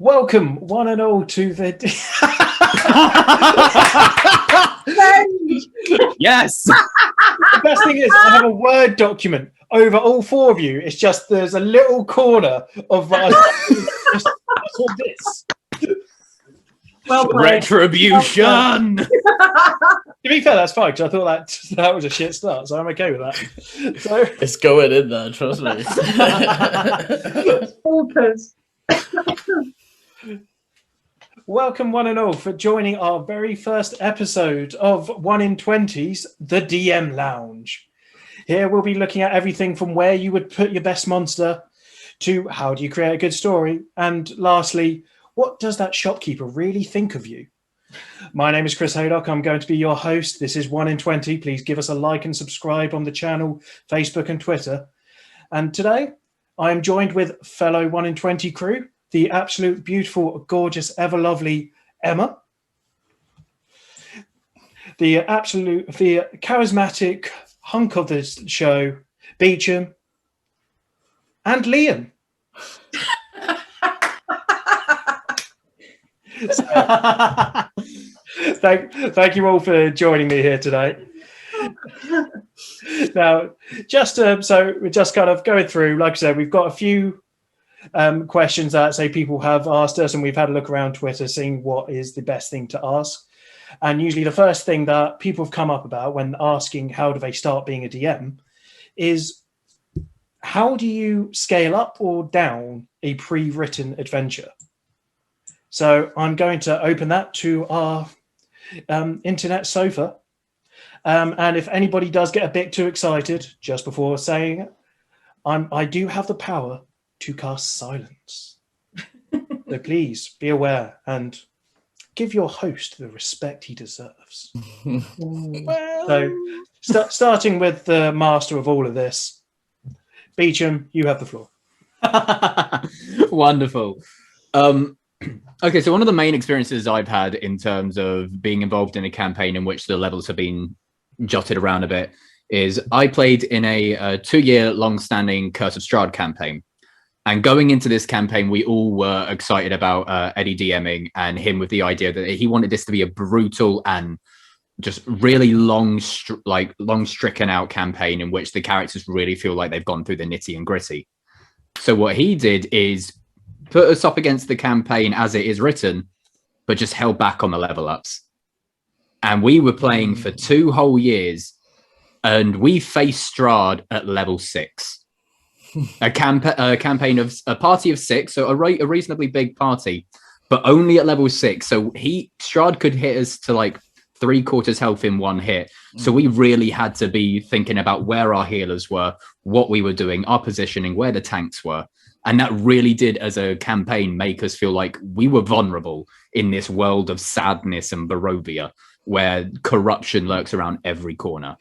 Welcome, one and all, to the... Yes! The best thing is, I have a Word document over all four of you. It's just there's a little corner of just all this. Well played. Retribution! To be fair, that's fine, because I thought that was a shit start, so I'm okay with that. So, It's going in there, trust me. Focus. welcome, one and all, for joining our very first episode of 1 in 20's The DM Lounge. Here we'll be looking at everything from where you would put your best monster to how do you create a good story, and lastly, what does that shopkeeper really think of you? My name is Chris Haydock. I'm going to be your host. This is 1 in 20. Please give us a like and subscribe on the channel, Facebook and Twitter. And today I am joined with fellow 1 in 20 crew, the absolute beautiful, gorgeous, ever lovely Emma, the charismatic hunk of the show, Beecham, and Liam. So, thank you all for joining me here today. Now, so we're just kind of going through, like I said, we've got a few questions that say people have asked us, and we've had a look around Twitter seeing what is the best thing to ask. And usually the first thing that people have come up about when asking how do they start being a DM is how do you scale up or down a pre-written adventure? So I'm going to open that to our internet sofa. And if anybody does get a bit too excited just before saying it, I do have the power to cast silence. So please be aware and give your host the respect he deserves. So starting with the master of all of this, Beecham, you have the floor. Wonderful. Okay, so one of the main experiences I've had in terms of being involved in a campaign in which the levels have been jotted around a bit is I played in a 2-year long-standing Curse of Strahd campaign. And going into this campaign, we all were excited about Eddie DMing and him with the idea that he wanted this to be a brutal and just really long stricken out campaign in which the characters really feel like they've gone through the nitty and gritty. So what he did is put us up against the campaign as it is written, but just held back on the level ups. And we were playing for 2 whole years, and we faced Strahd at level 6. A campaign of a party of 6, so a reasonably big party, but only at level 6. So Strahd could hit us to like 3/4 health in one hit. So we really had to be thinking about where our healers were, what we were doing, our positioning, where the tanks were. And that really did, as a campaign, make us feel like we were vulnerable in this world of sadness and Barovia, where corruption lurks around every corner.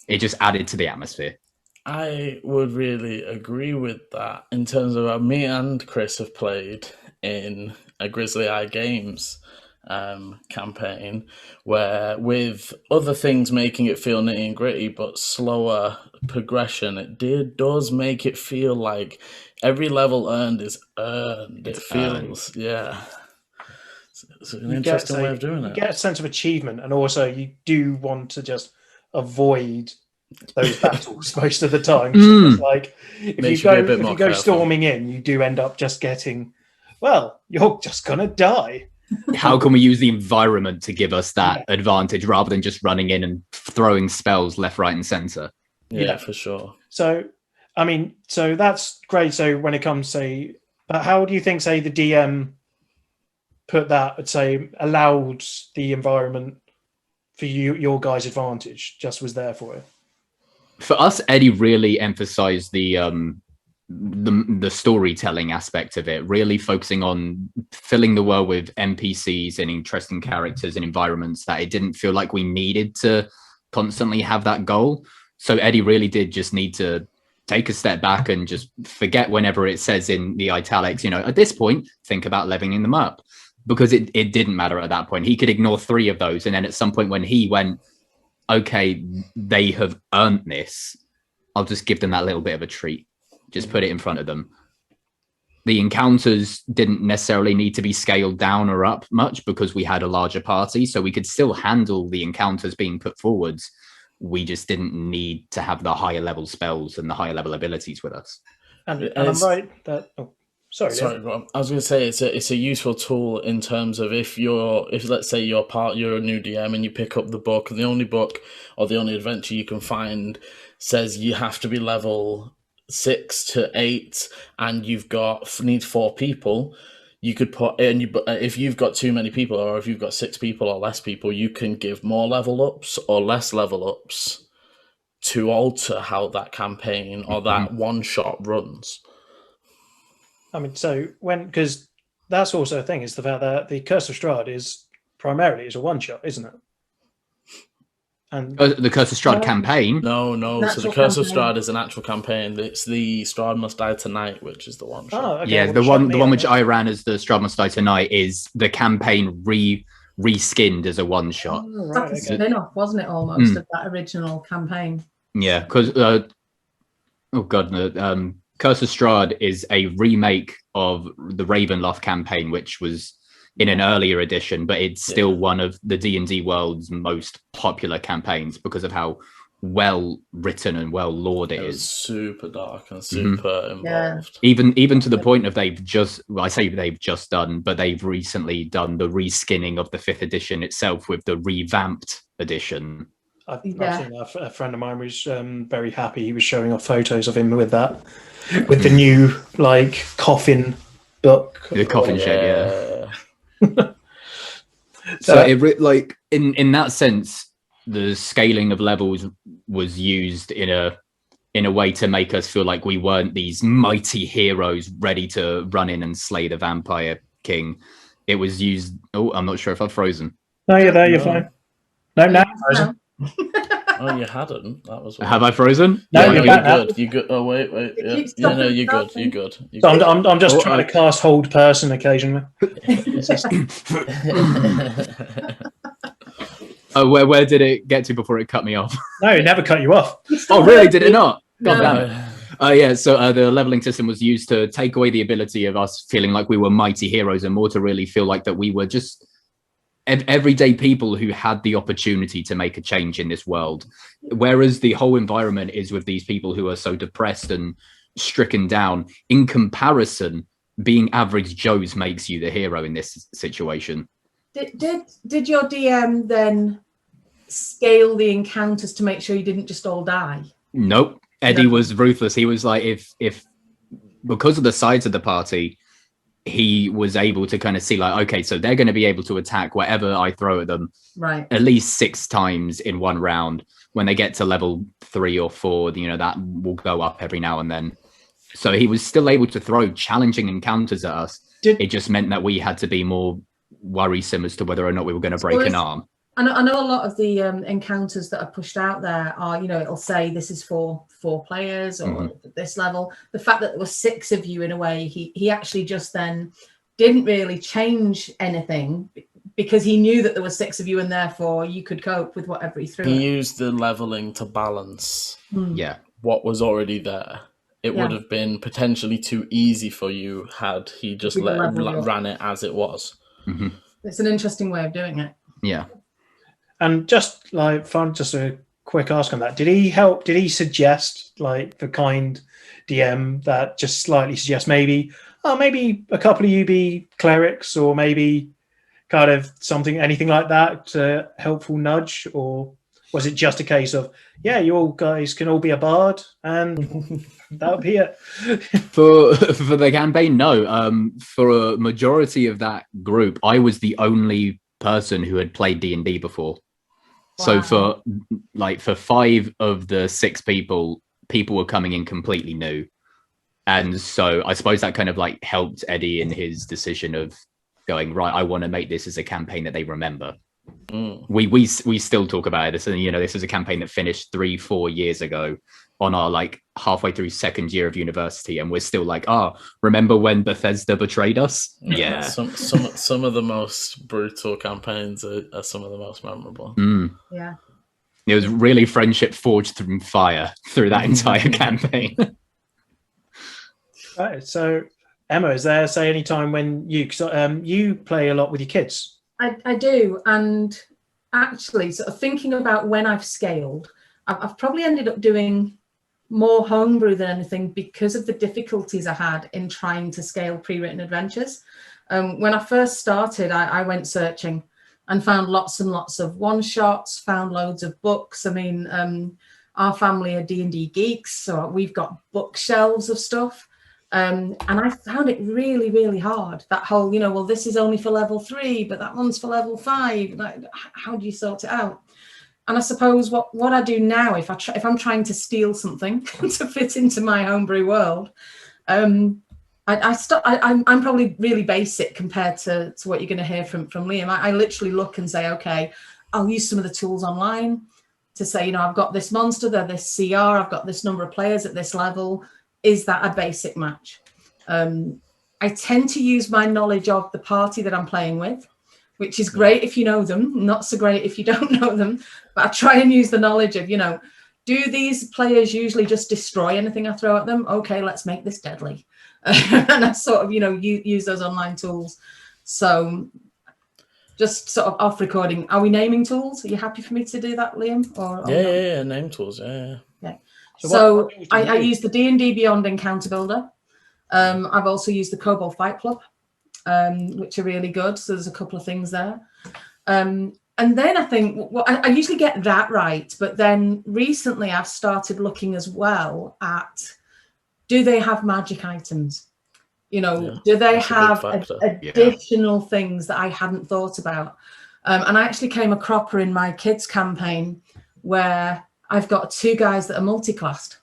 It just added to the atmosphere. I would really agree with that in terms of how me and Chris have played in a Grizzly Eye Games campaign, where with other things making it feel nitty and gritty but slower progression, does make it feel like every level earned is earned. It feels, yeah. It's an interesting way of doing it. You get a sense of achievement, and also you do want to just avoid those battles most of the time. So it's like if you go storming in, you do end up just getting, well, you're just gonna die. How can we use the environment to give us that advantage rather than just running in and throwing spells left, right, and center? Yeah, for sure. So, I mean, so that's great. So when it comes, say, but how do you think, say, the DM put that, say, allowed the environment for your guys' advantage, just was there for it? For us, Eddie really emphasized the storytelling aspect of it, really focusing on filling the world with NPCs and interesting characters and environments that it didn't feel like we needed to constantly have that goal. So Eddie really did just need to take a step back and just forget whenever it says in the italics, at this point, think about leveling them up, because it didn't matter at that point. He could ignore 3 of those. And then at some point when he went, okay, they have earned this, I'll just give them that little bit of a treat. Just put it in front of them. the encounters didn't necessarily need to be scaled down or up much because we had a larger party, so we could still handle the encounters being put forwards. We just didn't need to have the higher level spells and the higher level abilities with us. And I'm right that sorry, I was going to say it's a useful tool in terms of if let's say you're a new DM and you pick up the book, and the only book or the only adventure you can find says you have to be level 6 to 8 and need 4 people. You could put in, if you've got too many people, or if you've got 6 people or less people, you can give more level ups or less level ups to alter how that campaign or that one shot runs. I mean, so because that's also a thing, is the fact that the Curse of Strahd is primarily a one shot, isn't it? And the Curse of Strahd campaign. No. So the Curse of Strahd is an actual campaign. It's the Strahd Must Die Tonight, which is the one shot. Oh, okay. Yeah, Well, the one which I ran as the Strahd Must Die Tonight is the campaign reskinned as a one shot. Oh, right, it's like a spin-off, wasn't it? Almost of that original campaign. Yeah, because Curse of Strahd is a remake of the Ravenloft campaign, which was in an earlier edition, but it's still one of the D&D world's most popular campaigns because of how well written and well lored it is. Super dark and super involved. Even to the point of they've just done, but they've recently done the reskinning of the 5th edition itself with the revamped edition. I've seen that. A friend of mine was very happy. He was showing off photos of him with that, with the new coffin book. The coffin shape, yeah. So it in that sense, the scaling of levels was used in a way to make us feel like we weren't these mighty heroes ready to run in and slay the vampire king. It was used. Oh, I'm not sure if I've frozen. No, you're there. You're fine. No, now you're frozen. Oh, you hadn't. That was. Have I frozen? No, you're good. You're good. Oh, wait. Yeah. No, you're good. You're good. So I'm just trying to cast hold person occasionally. Where did it get to before it cut me off? No, it never cut you off. Oh, really? Did it not? No. God damn it. Yeah, so the leveling system was used to take away the ability of us feeling like we were mighty heroes and more to really feel like that we were just everyday people who had the opportunity to make a change in this world. Whereas the whole environment is with these people who are so depressed and stricken down. In comparison, being average Joes makes you the hero in this situation. Did your DM then scale the encounters to make sure you didn't just all die? Nope. Eddie was ruthless. He was like, if because of the size of the party, he was able to kind of see like, okay, so they're going to be able to attack whatever I throw at them, right, at least 6 times in one round. When they get to level 3 or 4, that will go up every now and then. So he was still able to throw challenging encounters at us. It just meant that we had to be more worrisome as to whether or not we were going to break an arm. I know a lot of the encounters that are pushed out there are, it'll say this is for 4 players or this level. The fact that there were 6 of you, in a way, he actually just then didn't really change anything because he knew that there were 6 of you and therefore you could cope with whatever he threw. He used the leveling to balance what was already there. It would have been potentially too easy for you had he just ran it as it was. Mm-hmm. It's an interesting way of doing it. Yeah. And just just a quick ask on that. Did he suggest the kind DM that just slightly suggests maybe a couple of you be clerics or maybe kind of anything like that, a helpful nudge? Or was it just a case of, you all guys can all be a bard and that would be it? For the campaign, no. For a majority of that group, I was the only person who had played D&D before. Wow. So for 5 of the 6 people were coming in completely new. And so I suppose that kind of helped Eddie in his decision of going, right, I want to make this as a campaign that they remember. We still talk about it. And this is a campaign that finished 3-4 years ago on our halfway through 2nd year of university, and we're still remember when Bethesda betrayed us? Yeah. Some of the most brutal campaigns are some of the most memorable. Yeah. It was really friendship forged through fire through that entire campaign. Right. So Emma, is there, say, any time when you play a lot with your kids? I do, and actually, sort of thinking about when I've scaled, I've probably ended up doing more homebrew than anything because of the difficulties I had in trying to scale Prewritten Adventures. When I first started, I went searching and found lots and lots of one-shots, found loads of books. I mean, our family are D&D geeks, so we've got bookshelves of stuff. And I found it really, really hard. That whole, well, this is only for level 3, but that one's for level 5. Like, how do you sort it out? And I suppose what I do now, if I'm trying to steal something to fit into my homebrew world, I'm probably really basic compared to what you're going to hear from Liam. I literally look and say, okay, I'll use some of the tools online to say, I've got this monster, they're this CR, I've got this number of players at this level. Is that a basic match? I tend to use my knowledge of the party that I'm playing with, which is great if you know them, not so great if you don't know them. But I try and use the knowledge of, do these players usually just destroy anything I throw at them? Okay, let's make this deadly. And I sort of, use those online tools. So just sort of off recording, are we naming tools? Are you happy for me to do that, Liam? Yeah, name tools, yeah. So I use the D&D Beyond Encounter Builder. I've also used the Kobold Fight Club, which are really good. So there's a couple of things there. And then I think, I usually get that right. But then recently I've started looking as well at, do they have magic items? Do they have additional things that I hadn't thought about? And I actually came a cropper in my kids campaign where I've got 2 guys that are multi-classed.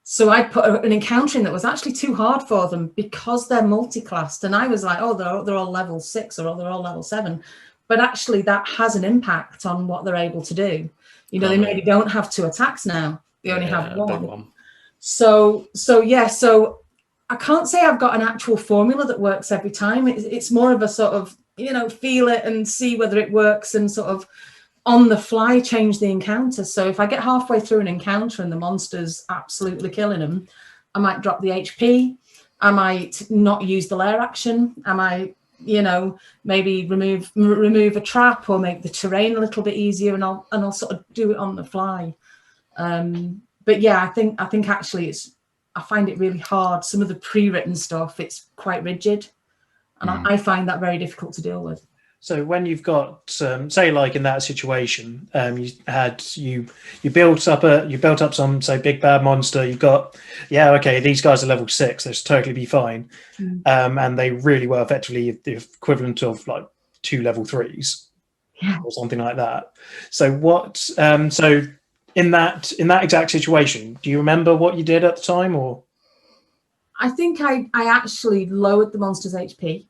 So I put an encounter in that was actually too hard for them because they're multi-classed. And I was like, oh, they're all level 6 or they're all level 7. But actually that has an impact on what they're able to do. They maybe don't have 2 attacks now. They only have 1. So I can't say I've got an actual formula that works every time. It's more of a sort of, feel it and see whether it works and sort of on the fly change the encounter. So if I get halfway through an encounter and the monster's absolutely killing them, I might drop the HP. I might not use the lair action. I might, maybe remove a trap or make the terrain a little bit easier, and I'll sort of do it on the fly. But yeah, I think actually I find it really hard. Some of the pre-written stuff, it's quite rigid, and I find that very difficult to deal with. So when you've got, say, like in that situation, you built up some, say, big bad monster. You've got, these guys are level 6. They'll totally be fine, and they really were effectively the equivalent of like 2 level 3s, or something like that. So what? So in that exact situation, do you remember what you did at the time, or? I think I actually lowered the monster's HP.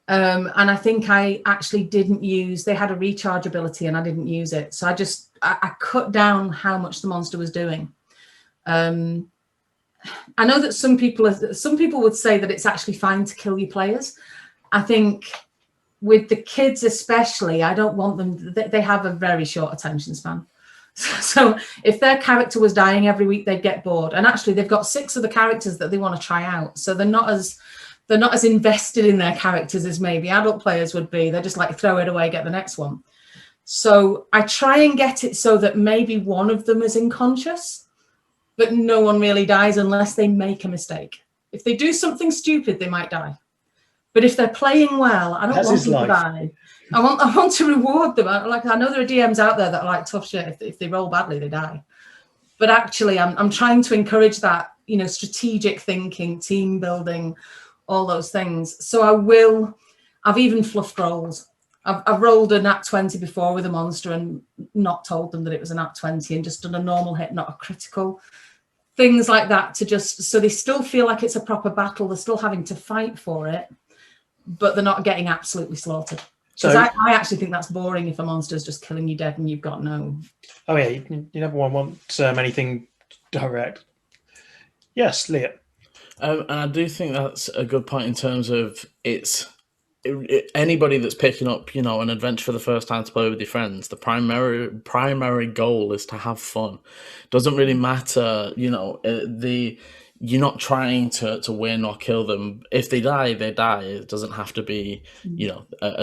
And I think I actually didn't use, they had a recharge ability and I didn't use it. So I cut down how much the monster was doing. I know that some people would say that it's actually fine to kill your players. I think with the kids especially, I don't want them, they have a very short attention span. So if their character was dying every week, they'd get bored. And actually they've got 6 other characters that they want to try out. So they're not as invested in their characters as maybe adult players would be. They're just like, throw it away, get the next one. So I try and get it so that maybe one of them is unconscious, but no one really dies unless they make a mistake. If they do something stupid, they might die. But if they're playing well, I don't want them to die. I want to reward them. I know there are DMs out there that are like tough shit. If they roll badly, they die. But actually, I'm trying to encourage that, strategic thinking, team building, all those things. So I've even fluffed rolls. I've rolled a nat 20 before with a monster and not told them that it was a nat 20 and just done a normal hit, not a critical. Things like that so they still feel like it's a proper battle. They're still having to fight for it, but they're not getting absolutely slaughtered. Because I actually think that's boring if a monster's just killing you dead and you've got no... Oh yeah, you never want anything direct. Yes, Leah. And I do think that's a good point in terms of anybody that's picking up, an adventure for the first time to play with your friends. The primary goal is to have fun. Doesn't really matter, you're not trying to win or kill them. If they die, they die. It doesn't have to be,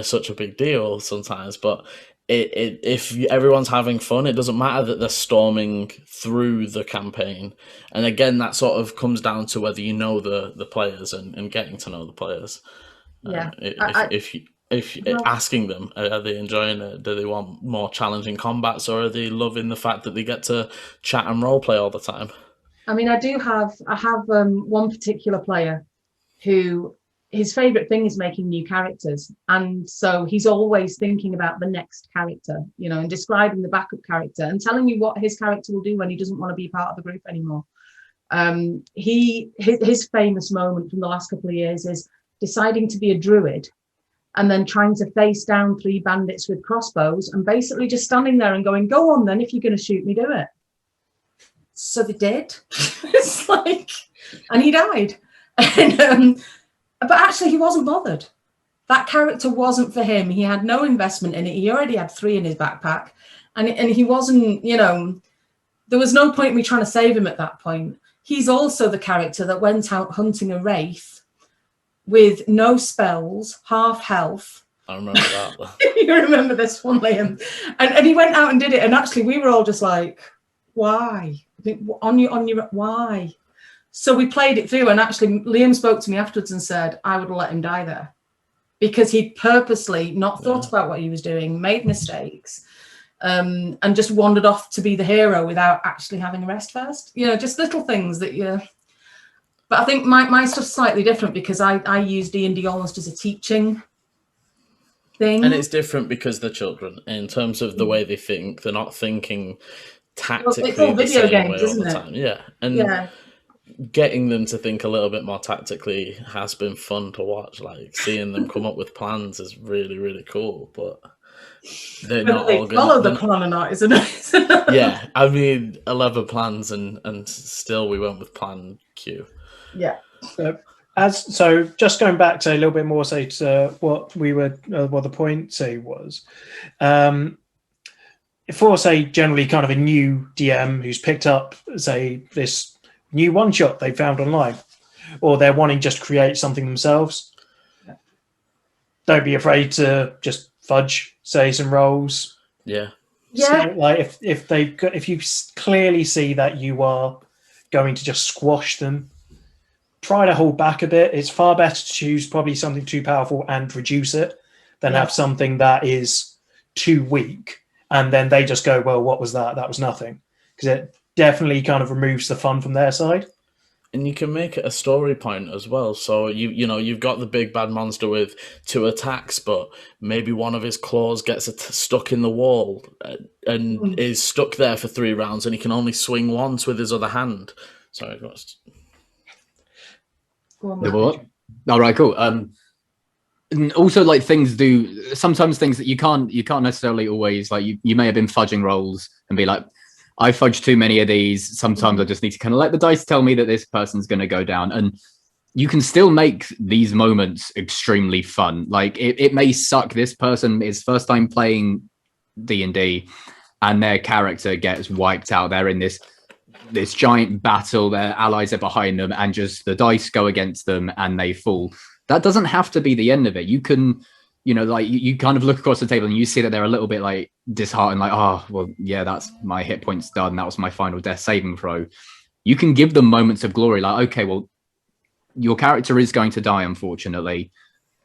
such a big deal sometimes. But if everyone's having fun, it doesn't matter that they're storming through the campaign. And again, that sort of comes down to whether you know the players and getting to know the players. Yeah. If asking them, are they enjoying it? Do they want more challenging combats, or are they loving the fact that they get to chat and role play all the time? I mean, I have one particular player who his favorite thing is making new characters. And so he's always thinking about the next character, and describing the backup character and telling you what his character will do when he doesn't want to be part of the group anymore. His famous moment from the last couple of years is deciding to be a druid and then trying to face down 3 bandits with crossbows and basically just standing there and going, go on then, if you're going to shoot me, do it. So they did. It's like, and he died. But actually, he wasn't bothered. That character wasn't for him. He had no investment in it. He already had 3 in his backpack, and he wasn't. There was no point in me trying to save him at that point. He's also the character that went out hunting a wraith with no spells, half health. I remember that. You remember this one, Liam? And he went out and did it. And actually, we were all just like, why? On your why? So we played it through, and actually Liam spoke to me afterwards and said I would have let him die there because he'd purposely not thought about what he was doing, made mistakes, and just wandered off to be the hero without actually having a rest first. Just little things that you. But I think my stuff's slightly different because I use D&D almost as a teaching thing, and it's different because they're children in terms of the way they think. They're not thinking tactically. It's all video games, isn't it? Time. Yeah, and getting them to think a little bit more tactically has been fun to watch. Like seeing them come up with plans is really, really cool. But they're not all going to follow the plan or not, isn't it? Yeah, I mean 11 plans, and still we went with plan Q. Yeah. So just going back to a little bit more, say to what we were, what the point say was. For, say, generally kind of a new DM who's picked up, say, this new one-shot they found online, or they're wanting just to create something themselves, don't be afraid to just fudge, say, some rolls. Yeah. So, like, if you clearly see that you are going to just squash them, try to hold back a bit. It's far better to choose probably something too powerful and reduce it than have something that is too weak. And then they just go, well, what was that? That was nothing. Because it definitely kind of removes the fun from their side. And you can make it a story point as well. So you've got the big bad monster with 2 attacks, but maybe one of his claws gets stuck in the wall and is stuck there for 3 rounds, and he can only swing once with his other hand. Sorry, what's... All right, cool. And also, like, sometimes things that you can't necessarily always, like, you may have been fudging rolls and be like, I fudged too many of these. Sometimes I just need to kind of let the dice tell me that this person's going to go down. And you can still make these moments extremely fun. Like, it may suck. This person is first time playing D&D and their character gets wiped out. They're in this giant battle, their allies are behind them, and just the dice go against them and they fall. That doesn't have to be the end of it. You can, like, you kind of look across the table and you see that they're a little bit like disheartened, like, oh, well, yeah, that's my hit points done. That was my final death saving throw. You can give them moments of glory, like, okay, well, your character is going to die, unfortunately,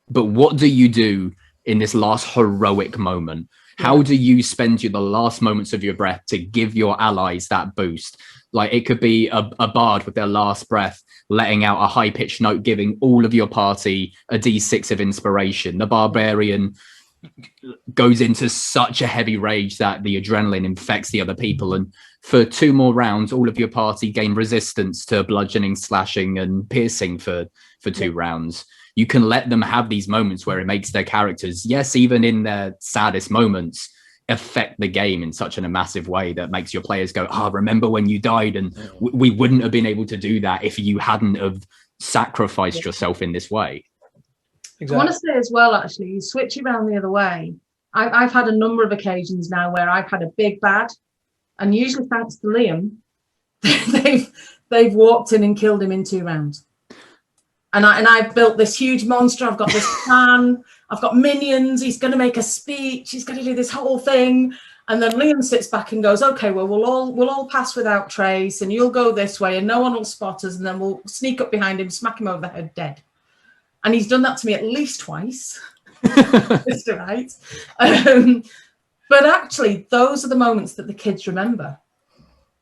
but what do you do in this last heroic moment? How do you spend the last moments of your breath to give your allies that boost? Like, it could be a bard with their last breath, letting out a high-pitched note, giving all of your party a D6 of inspiration. The barbarian goes into such a heavy rage that the adrenaline infects the other people. And for 2 more rounds, all of your party gain resistance to bludgeoning, slashing, and piercing for 2 rounds. You can let them have these moments where it makes their characters, yes, even in their saddest moments, affect the game in such a massive way that makes your players go, remember when you died? And we wouldn't have been able to do that if you hadn't have sacrificed yourself in this way. Exactly. I want to say as well, actually, you switch it around the other way. I've had a number of occasions now where I've had a big bad, and usually thanks to Liam, they've walked in and killed him in 2 rounds. And I've built this huge monster. I've got this plan. I've got minions. He's going to make a speech. He's going to do this whole thing. And then Liam sits back and goes, okay, well, we'll all pass without trace, and you'll go this way, and no one will spot us, and then we'll sneak up behind him, smack him over the head, dead. And he's done that to me at least twice. Mr. Right. But actually, those are the moments that the kids remember.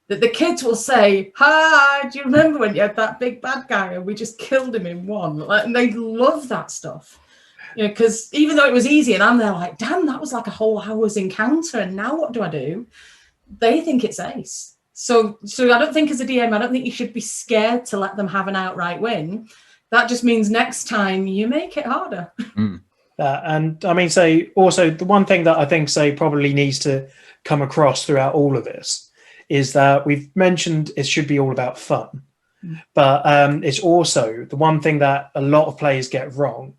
That the kids will say, hi, do you remember when you had that big bad guy and we just killed him in one? And they love that stuff. You know, because even though it was easy and I'm there like, damn, that was like a whole hour's encounter, and now what do I do? They think it's ace. So I don't think as a DM, I don't think you should be scared to let them have an outright win. That just means next time you make it harder. And I mean, say also the one thing that I think probably needs to come across throughout all of this is that we've mentioned it should be all about fun, but it's also the one thing that a lot of players get wrong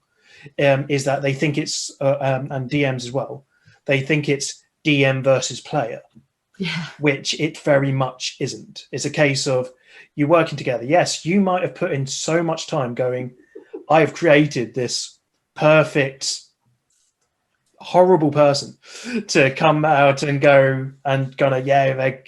is that they think it's and DMs as well. They think it's DM versus player, which it very much isn't. It's a case of you working together. Yes, you might have put in so much time going, I have created this perfect horrible person to come out and go and they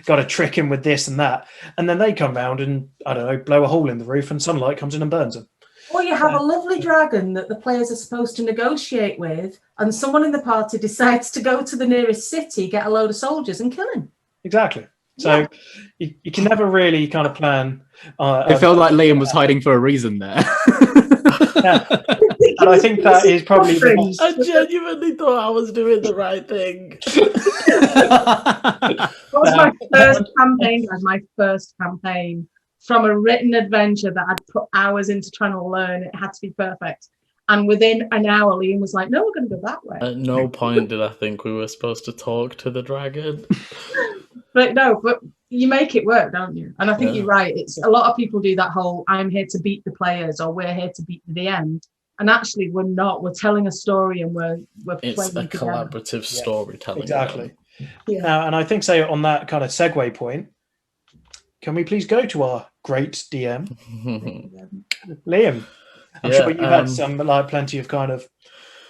got to trick him with this and that, and then they come round and I don't know, blow a hole in the roof and sunlight comes in and burns them. Or you have a lovely dragon that the players are supposed to negotiate with, and someone in the party decides to go to the nearest city, get a load of soldiers and kill him. Exactly. So you can never really kind of plan. It felt like Liam was hiding for a reason there. And I think that is probably the most... I genuinely thought I was doing the right thing. That was my first campaign, guys. My first campaign from a written adventure that I'd put hours into trying to learn. It had to be perfect. And within an hour, Liam was like, no, we're going to go that way. At no point did I think we were supposed to talk to the dragon. But you make it work, don't you? And I think you're right. It's a lot of people do that whole, I'm here to beat the players, or we're here to beat the DM. And actually, we're not. We're telling a story, and we're it's playing a collaborative storytelling. Exactly. And I think on that kind of segue point, can we please go to our great DM, Liam? I'm sure you've had some plenty of kind of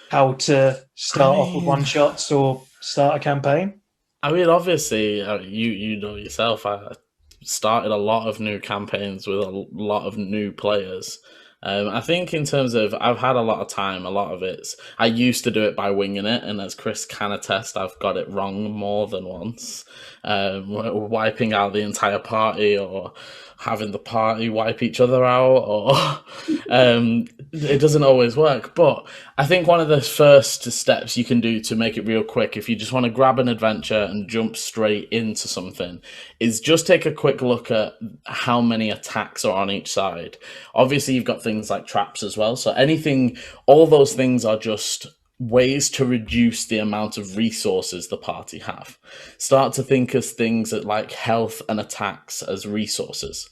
how to start off with one shots or start a campaign. I mean, obviously, you know yourself. I started a lot of new campaigns with a lot of new players. I think in terms of, I've had a lot of time, a lot of I used to do it by winging it, and as Chris can attest, I've got it wrong more than once. Wiping out the entire party, or having the party wipe each other out, or it doesn't always work. But I think one of the first steps you can do to make it real quick, if you just want to grab an adventure and jump straight into something, is just take a quick look at how many attacks are on each side. Obviously, you've got things like traps as well. So all those things are just ways to reduce the amount of resources the party have. Start to think of things like health and attacks as resources.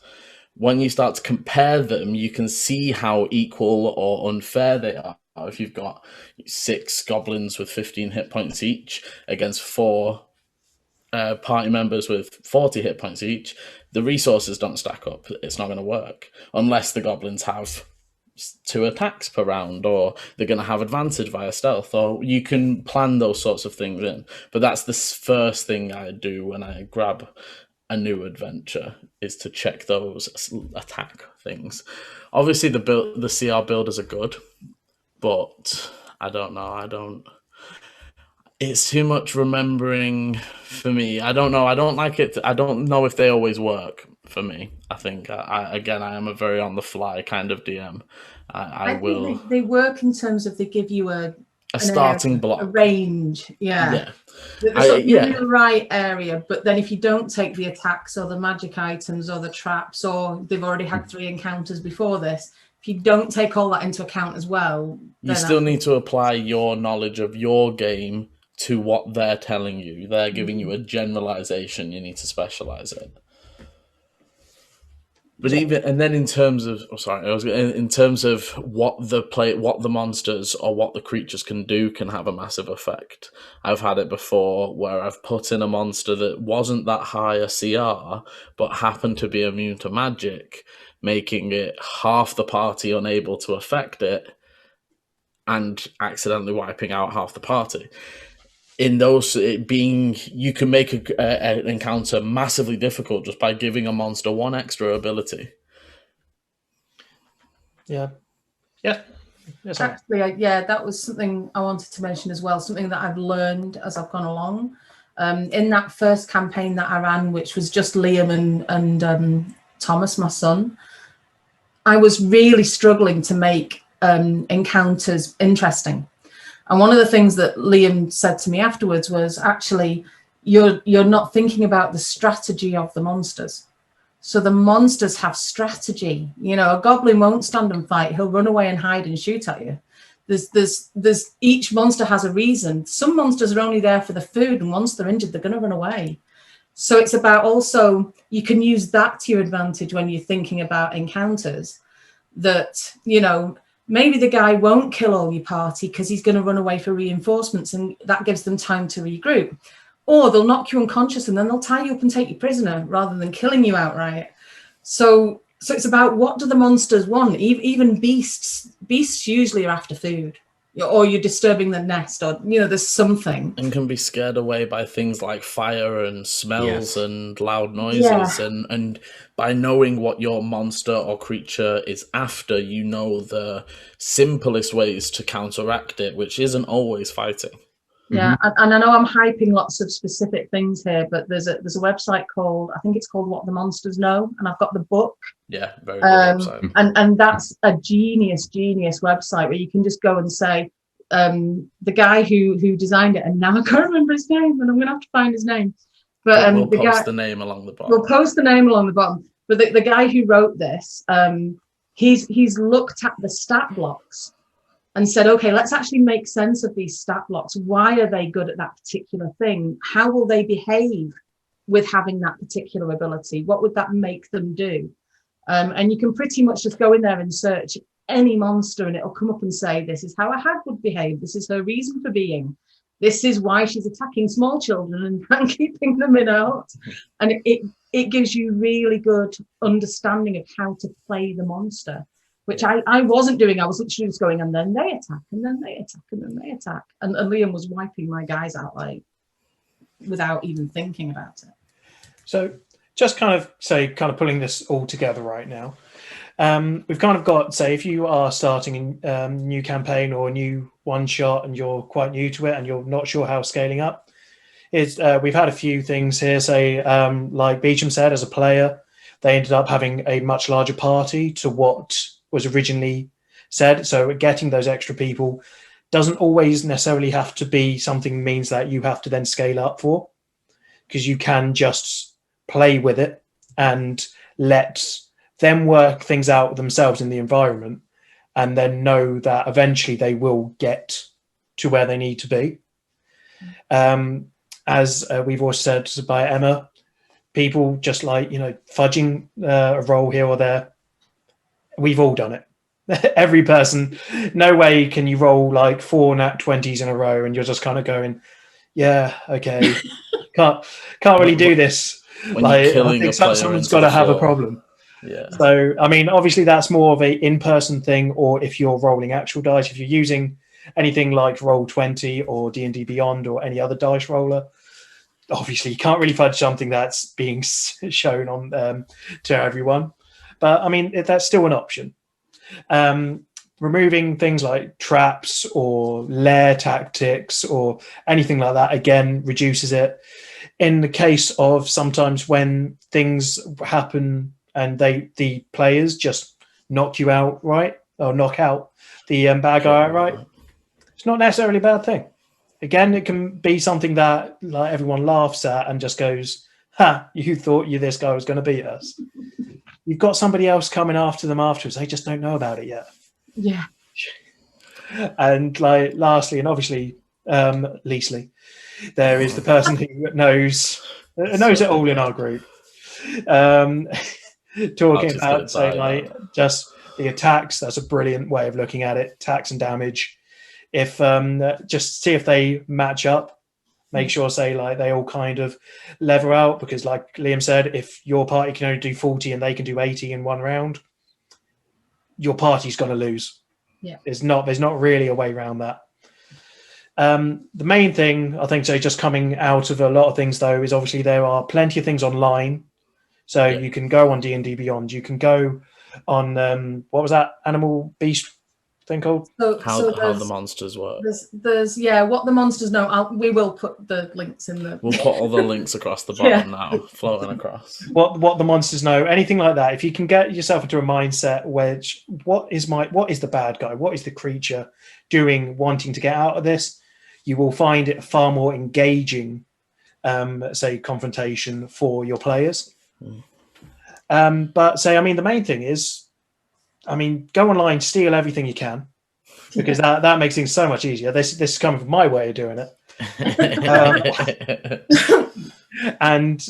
When you start to compare them, you can see how equal or unfair they are. If you've got 6 goblins with 15 hit points each against 4 party members with 40 hit points each, the resources don't stack up. It's not going to work unless the goblins have 2 attacks per round, or they're going to have advantage via stealth, or you can plan those sorts of things in. But that's the first thing I do when I grab a new adventure, is to check those attack things. Obviously, the CR builders are good, but I don't know. It's too much remembering for me. I don't know. I don't like it. I don't know if they always work for me. I think I am a very on the fly kind of DM. I will. Think they work in terms of they give you a starting block, a range. Yeah. You're in the right area, but then if you don't take the attacks or the magic items or the traps, or they've already had 3 encounters before this, if you don't take all that into account as well, you still need to apply your knowledge of your game to what they're telling you. They're giving you a generalization. You need to specialize it. But even and then in terms of in terms of what the monsters or what the creatures can do can have a massive effect. I've had it before where I've put in a monster that wasn't that high a CR but happened to be immune to magic, making it half the party unable to affect it and accidentally wiping out half the party. In those, you can make an encounter massively difficult just by giving a monster one extra ability. Yeah. Actually, that was something I wanted to mention as well. Something that I've learned as I've gone along. In that first campaign that I ran, which was just Liam and Thomas, my son, I was really struggling to make encounters interesting. And one of the things that Liam said to me afterwards was, actually, you're not thinking about the strategy of the monsters. So the monsters have strategy. You know, a goblin won't stand and fight. He'll run away and hide and shoot at you. There's each monster has a reason. Some monsters are only there for the food, and once they're injured, they're going to run away. So it's about also, you can use that to your advantage when you're thinking about encounters, that, you know, maybe the guy won't kill all your party because he's going to run away for reinforcements, and that gives them time to regroup. Or they'll knock you unconscious and then they'll tie you up and take you prisoner rather than killing you outright. So it's about, what do the monsters want? Even beasts usually are after food, or you're disturbing the nest, or, you know, there's something. And can be scared away by things like fire and smells and loud noises. Yeah. And by knowing what your monster or creature is after, you know the simplest ways to counteract it, which isn't always fighting. Yeah, and I know I'm hyping lots of specific things here, but there's a website called, I think it's called What the Monsters Know, and I've got the book. Yeah, very good website. And that's a genius website where you can just go and say, the guy who designed it, and now I can't remember his name, and I'm going to have to find his name. But we'll post the name along the bottom. We'll post the name along the bottom. But the guy who wrote this, he's looked at the stat blocks and said, okay, let's actually make sense of these stat blocks. Why are they good at that particular thing? How will they behave with having that particular ability? What would that make them do? And you can pretty much just go in there and search any monster, and it'll come up and say, this is how a hag would behave. This is her reason for being. This is why she's attacking small children and keeping them in her hut. And it gives you really good understanding of how to play the monster, which I wasn't doing. I was literally just going, and then they attack, and then they attack, and then they attack. And Liam was wiping my guys out, like, without even thinking about it. So just kind of pulling this all together right now. We've kind of got, say, if you are starting a new campaign or a new one shot and you're quite new to it and you're not sure how scaling up, we've had a few things here, say, like Beecham said, as a player, they ended up having a much larger party to what was originally said. So getting those extra people doesn't always necessarily have to be something means that you have to then scale up for, because you can just play with it and let them work things out themselves in the environment, and then know that eventually they will get to where they need to be. As we've also said by Emma, people just like, fudging a roll here or there. We've all done it. Every person. No way can you roll like 4 nat 20s in a row and you're just kind of going, yeah, okay, can't really do this. Like, I think someone's got to have a problem. Yeah. So, I mean, obviously that's more of a in-person thing, or if you're rolling actual dice, if you're using anything like Roll20 or D&D Beyond or any other dice roller, obviously you can't really fudge something that's being shown on to everyone. But, I mean, that's still an option. Removing things like traps or lair tactics or anything like that, again, reduces it. In the case of sometimes when things happen and the players just knock you out, right? Or knock out the bad guy outright. It's not necessarily a bad thing. Again, it can be something that like everyone laughs at and just goes, ha, you thought this guy was going to beat us. You've got somebody else coming after them afterwards. They just don't know about it yet. Yeah. And like lastly, and obviously leastly, there is the person who knows it all in our group. talking just about get say died like just the attacks. That's a brilliant way of looking at it. Attacks and damage. If just see if they match up. Make sure say like they all kind of level out, because like Liam said, if your party can only do 40 and they can do 80 in one round, your party's going to lose. Yeah, there's not really a way around that. The main thing I think, so just coming out of a lot of things though, is obviously there are plenty of things online. So you can go on D&D Beyond. You can go on what was that Animal Beast thing called? how the monsters work. There's what the monsters know. We will put the links in the. We'll put all the links across the bottom now, floating across. What the monsters know, anything like that. If you can get yourself into a mindset, which what is the bad guy? What is the creature doing, wanting to get out of this? You will find it far more engaging, say, confrontation for your players. But say, I mean, the main thing is, I mean, go online, steal everything you can, because that makes things so much easier. This is coming from my way of doing it, and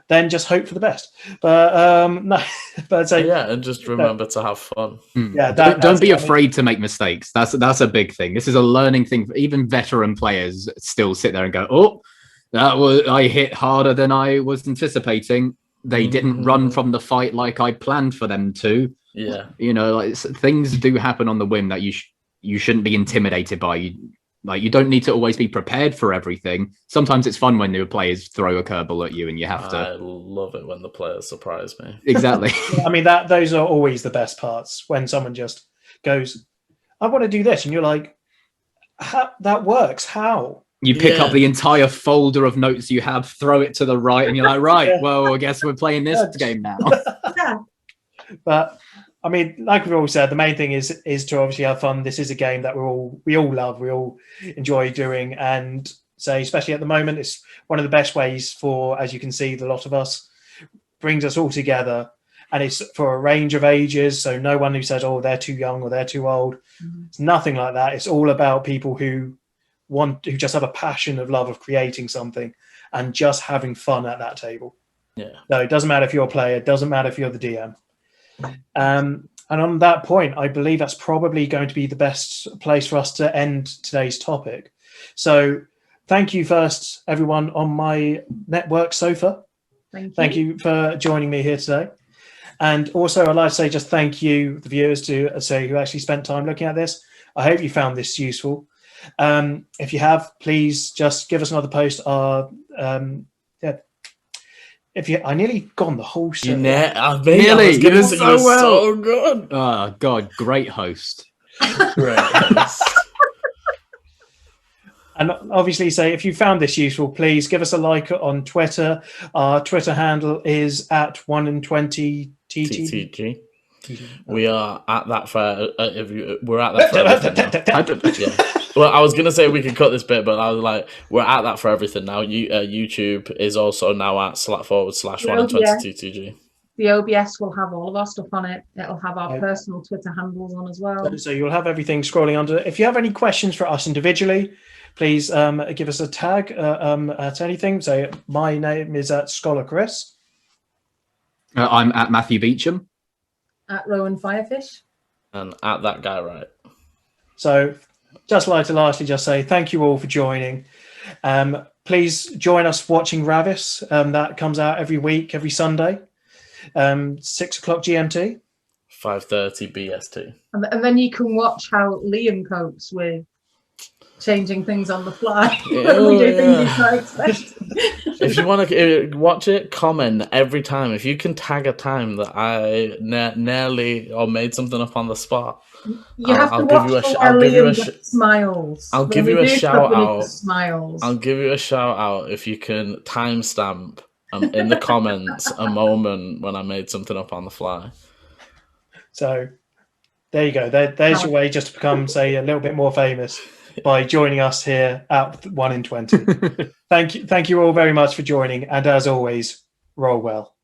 then just hope for the best. But no, but say and just remember to have fun. Yeah, don't be afraid to make mistakes. That's a big thing. This is a learning thing. Even veteran players still sit there and go, "Oh, I hit harder than I was anticipating. They didn't run from the fight like I planned for them to." Yeah, like things do happen on the whim that you shouldn't be intimidated by. You don't need to always be prepared for everything. Sometimes it's fun when new players throw a curveball at you and you have to. I love it when the players surprise me. Exactly. I mean, those are always the best parts, when someone just goes, "I want to do this," and you're like, "That works? How?" You pick up the entire folder of notes you have, throw it to the right, and you're like, "Right, well, I guess we're playing this game now." But I mean, like we've all said, the main thing is to obviously have fun. This is a game that we all love, we all enjoy doing, and say, especially at the moment, it's one of the best ways for, as you can see, the lot of us brings us all together, and it's for a range of ages. So no one who says, "Oh, they're too young" or "they're too old." It's nothing like that. It's all about people who just have a passion of love of creating something and just having fun at that table. Yeah. No, it doesn't matter if you're a player. It doesn't matter if you're the DM. And on that point, I believe that's probably going to be the best place for us to end today's topic. So thank you first, everyone on my network sofa. Thank you for joining me here today. And also, I'd like to say just thank you, the viewers, who actually spent time looking at this. I hope you found this useful. If you have, please just give us another post. I nearly gone the whole show. Nearly. You were so good. Oh God, great host. Great host. And obviously, if you found this useful, please give us a like on Twitter. Our Twitter handle is at 1in20 TTG. We are at that for we're at that for everything now. Well, I was going to say we could cut this bit, but I was like, we're at that for everything now. YouTube is also now at /1in20TTG. The OBS will have all of our stuff on it. It'll have our personal Twitter handles on as well. So you'll have everything scrolling under. If you have any questions for us individually, please give us a tag at anything. So my name is at Scholar Chris. I'm at Matthew Beecham. At Rowan Firefish. And at that guy, right. So just like to lastly just say thank you all for joining. Please join us watching Ravis. That comes out every week, every Sunday, 6 o'clock GMT. 5:30 BST. And then you can watch how Liam copes with changing things on the fly. When we do things he's not expecting. If you want to watch it, comment every time. If you can tag a time that I nearly or made something up on the spot, I'll give you a smiles. I'll give you a shout out. Smiles. I'll give you a shout out if you can timestamp in the comments a moment when I made something up on the fly. So there you go. There's your way just to become, say, a little bit more famous by joining us here at 1in20. Thank you all very much for joining, and as always, roll well.